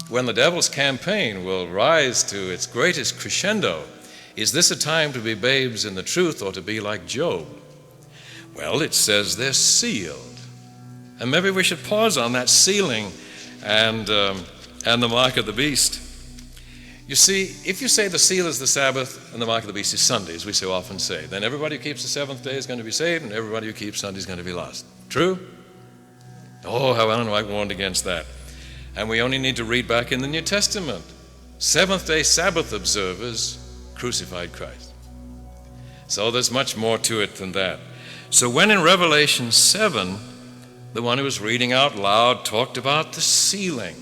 when the devil's campaign will rise to its greatest crescendo, is this a time to be babes in the truth or to be like Job? Well, it says they're sealed. And maybe we should pause on that sealing and the mark of the beast. You see, if you say the seal is the Sabbath and the mark of the beast is Sunday, as we so often say, then everybody who keeps the seventh day is going to be saved and everybody who keeps Sunday is going to be lost. True? Oh, how Ellen White warned against that. And we only need to read back in the New Testament. Seventh-day Sabbath observers crucified Christ. So there's much more to it than that. So when in Revelation 7, the one who was reading out loud talked about the sealing,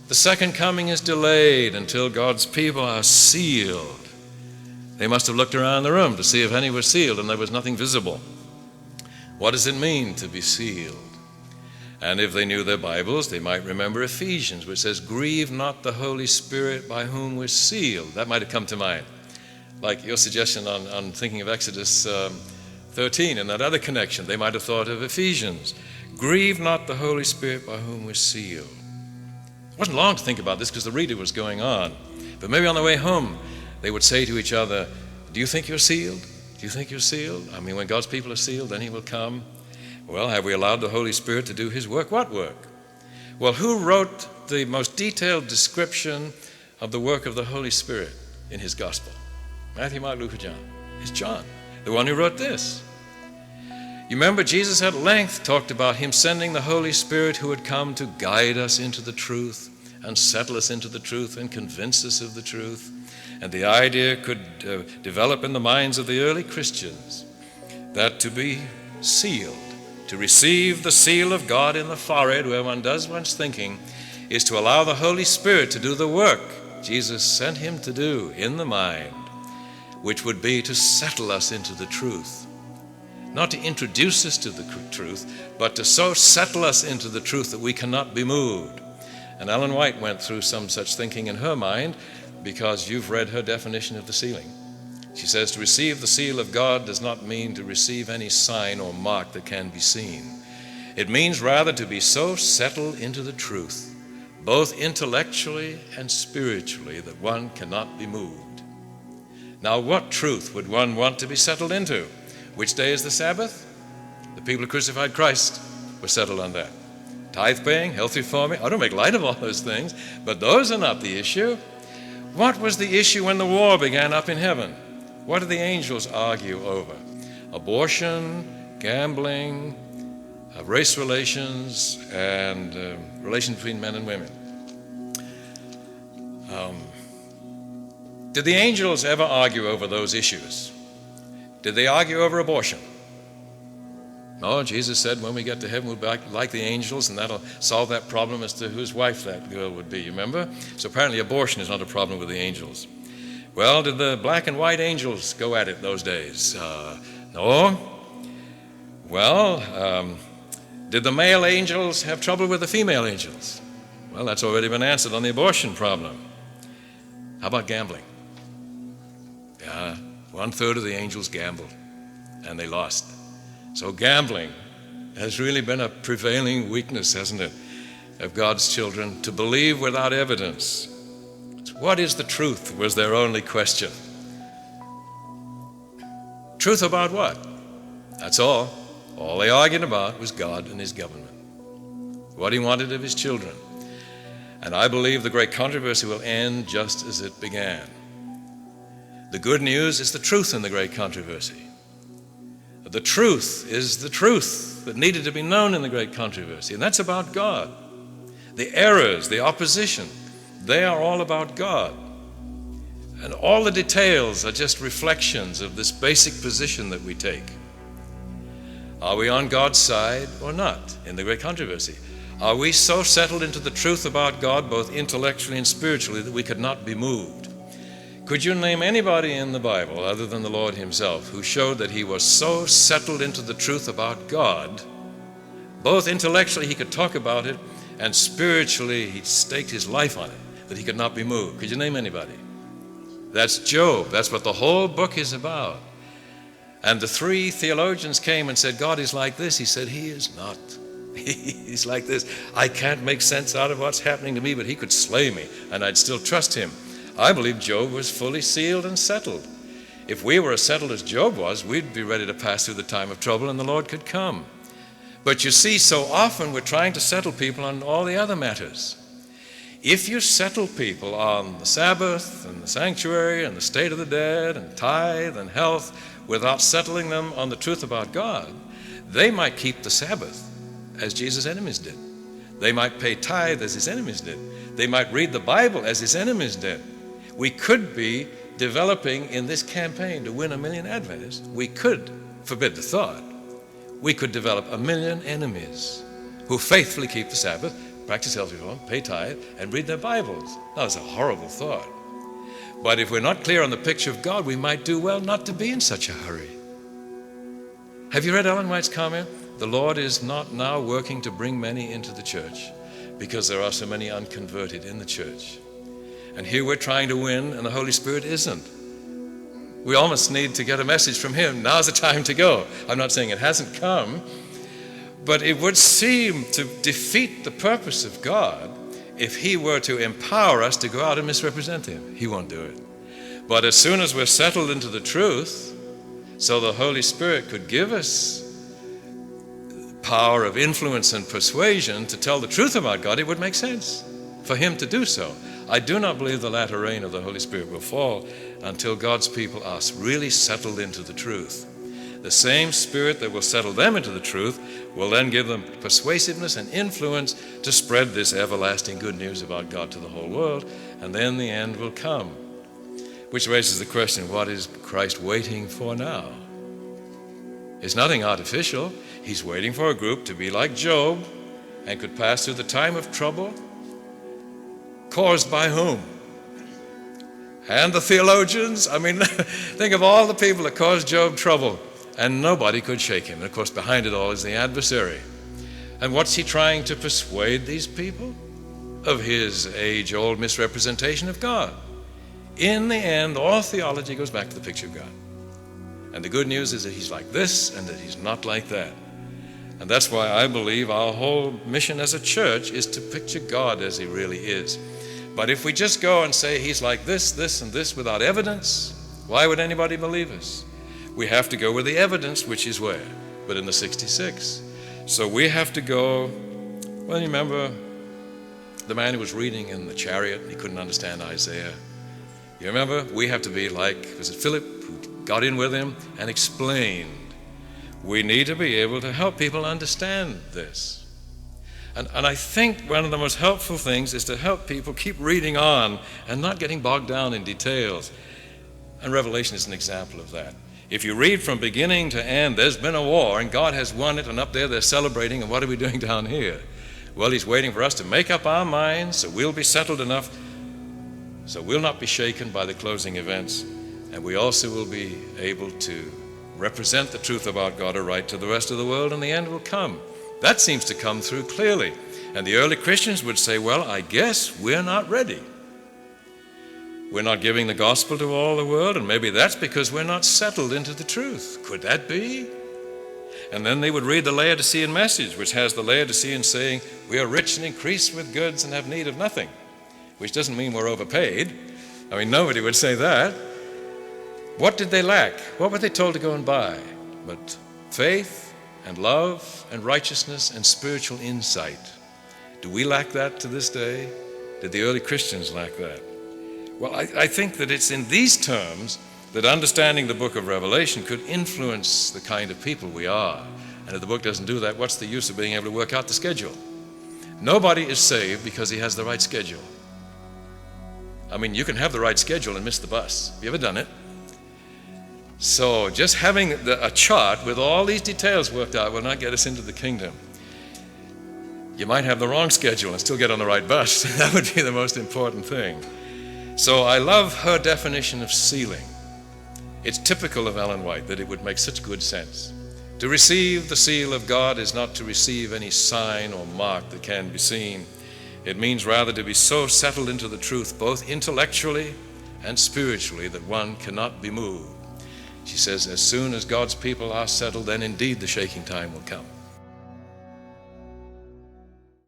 the second coming is delayed until God's people are sealed. They must have looked around the room to see if any were sealed, and there was nothing visible. What does it mean to be sealed? And if they knew their Bibles, they might remember Ephesians, which says, "Grieve not the Holy Spirit by whom we're sealed." That might have come to mind, like your suggestion on thinking of Exodus 13 and that other connection. They might have thought of Ephesians. Grieve not the Holy Spirit by whom we're sealed. It wasn't long to think about this because the reader was going on. But maybe on the way home, they would say to each other, "Do you think you're sealed? Do you think you're sealed? I mean, when God's people are sealed, then he will come." Well, have we allowed the Holy Spirit to do his work? What work? Well, who wrote the most detailed description of the work of the Holy Spirit in his gospel? Matthew, Mark, Luke, or John? It's John, the one who wrote this. You remember Jesus at length talked about him sending the Holy Spirit who had come to guide us into the truth and settle us into the truth and convince us of the truth. And the idea could develop in the minds of the early Christians that to be sealed, to receive the seal of God in the forehead where one does one's thinking, is to allow the Holy Spirit to do the work Jesus sent him to do in the mind, which would be to settle us into the truth. Not to introduce us to the truth, but to so settle us into the truth that we cannot be moved. And Ellen White went through some such thinking in her mind because you've read her definition of the sealing. She says to receive the seal of God does not mean to receive any sign or mark that can be seen. It means rather to be so settled into the truth, both intellectually and spiritually, that one cannot be moved. Now, what truth would one want to be settled into? Which day is the Sabbath? The people who crucified Christ were settled on that. Tithe paying, health reforming, I don't make light of all those things, but those are not the issue. What was the issue when the war began up in heaven? What did the angels argue over? Abortion, gambling, race relations, and relations between men and women. Did the angels ever argue over those issues? Did they argue over abortion? No, Jesus said when we get to heaven we'll be like the angels, and that'll solve that problem as to whose wife that girl would be, you remember? So apparently abortion is not a problem with the angels. Well, did the black and white angels go at it those days? No. Well, did the male angels have trouble with the female angels? Well, that's already been answered on the abortion problem. How about gambling? Yeah, 1/3 of the angels gambled, and they lost. So gambling has really been a prevailing weakness, hasn't it, of God's children, to believe without evidence. What is the truth was their only question. Truth about what? That's all. All they argued about was God and his government, what he wanted of his children. And I believe the great controversy will end just as it began. The good news is the truth in the great controversy. The truth is the truth that needed to be known in the great controversy, and that's about God. The errors, the opposition, they are all about God. And all the details are just reflections of this basic position that we take. Are we on God's side or not in the great controversy? Are we so settled into the truth about God, both intellectually and spiritually, that we could not be moved? Could you name anybody in the Bible, other than the Lord himself, who showed that he was so settled into the truth about God, both intellectually he could talk about it, and spiritually he staked his life on it, that he could not be moved? Could you name anybody? That's Job. That's what the whole book is about. And the three theologians came and said, God is like this. He said, he is not. He's like this. I can't make sense out of what's happening to me, but he could slay me, and I'd still trust him. I believe Job was fully sealed and settled. If we were as settled as Job was, we'd be ready to pass through the time of trouble and the Lord could come. But you see, so often we're trying to settle people on all the other matters. If you settle people on the Sabbath and the sanctuary and the state of the dead and tithe and health without settling them on the truth about God, they might keep the Sabbath as Jesus' enemies did. They might pay tithe as his enemies did. They might read the Bible as his enemies did. We could be developing in this campaign to win 1 million Adventists. We could, forbid the thought, we could develop 1 million enemies who faithfully keep the Sabbath, practice health reform, pay tithe, and read their Bibles. Now, that's a horrible thought. But if we're not clear on the picture of God, we might do well not to be in such a hurry. Have you read Ellen White's comment? The Lord is not now working to bring many into the church because there are so many unconverted in the church. And here we're trying to win, and the Holy Spirit isn't. We almost need to get a message from him. Now's the time to go. I'm not saying it hasn't come, but it would seem to defeat the purpose of God if he were to empower us to go out and misrepresent him. He won't do it. But as soon as we're settled into the truth, so the Holy Spirit could give us power of influence and persuasion to tell the truth about God, it would make sense for him to do so. I do not believe the latter rain of the Holy Spirit will fall until God's people are really settled into the truth. The same Spirit that will settle them into the truth will then give them persuasiveness and influence to spread this everlasting good news about God to the whole world, and then the end will come. Which raises the question, what is Christ waiting for now? It's nothing artificial. He's waiting for a group to be like Job and could pass through the time of trouble. Caused by whom? And the theologians. I mean, think of all the people that caused Job trouble, and nobody could shake him. And of course, behind it all is the adversary. And what's he trying to persuade these people? Of his age-old misrepresentation of God. In the end, all theology goes back to the picture of God. And the good news is that he's like this and that he's not like that. And that's why I believe our whole mission as a church is to picture God as he really is. But if we just go and say he's like this, this, and this without evidence, why would anybody believe us? We have to go with the evidence, which is where? But in the 66. So we have to go, well, you remember the man who was reading in the chariot, he couldn't understand Isaiah. You remember? We have to be like, was it Philip who got in with him and explained? We need to be able to help people understand this. And I think one of the most helpful things is to help people keep reading on and not getting bogged down in details. And Revelation is an example of that. If you read from beginning to end, there's been a war and God has won it, and up there they're celebrating, and what are we doing down here? Well, he's waiting for us to make up our minds so we'll be settled enough so we'll not be shaken by the closing events, and we also will be able to represent the truth about God aright to the rest of the world, and the end will come. That seems to come through clearly. And the early Christians would say, well, I guess we're not ready. We're not giving the gospel to all the world, and maybe that's because we're not settled into the truth. Could that be? And then they would read the Laodicean message, which has the Laodicean saying, we are rich and increased with goods and have need of nothing, which doesn't mean we're overpaid. I mean, nobody would say that. What did they lack? What were they told to go and buy? But faith and love and righteousness and spiritual insight. Do we lack that to this day? Did the early Christians lack that? Well, I think that it's in these terms that understanding the book of Revelation could influence the kind of people we are. And if the book doesn't do that, what's the use of being able to work out the schedule? Nobody is saved because he has the right schedule. I mean, you can have the right schedule and miss the bus. Have you ever done it? So just having a chart with all these details worked out will not get us into the kingdom. You might have the wrong schedule and still get on the right bus. That would be the most important thing. So I love her definition of sealing. It's typical of Ellen White that it would make such good sense. To receive the seal of God is not to receive any sign or mark that can be seen. It means rather to be so settled into the truth, both intellectually and spiritually, that one cannot be moved. She says, as soon as God's people are settled, then indeed the shaking time will come.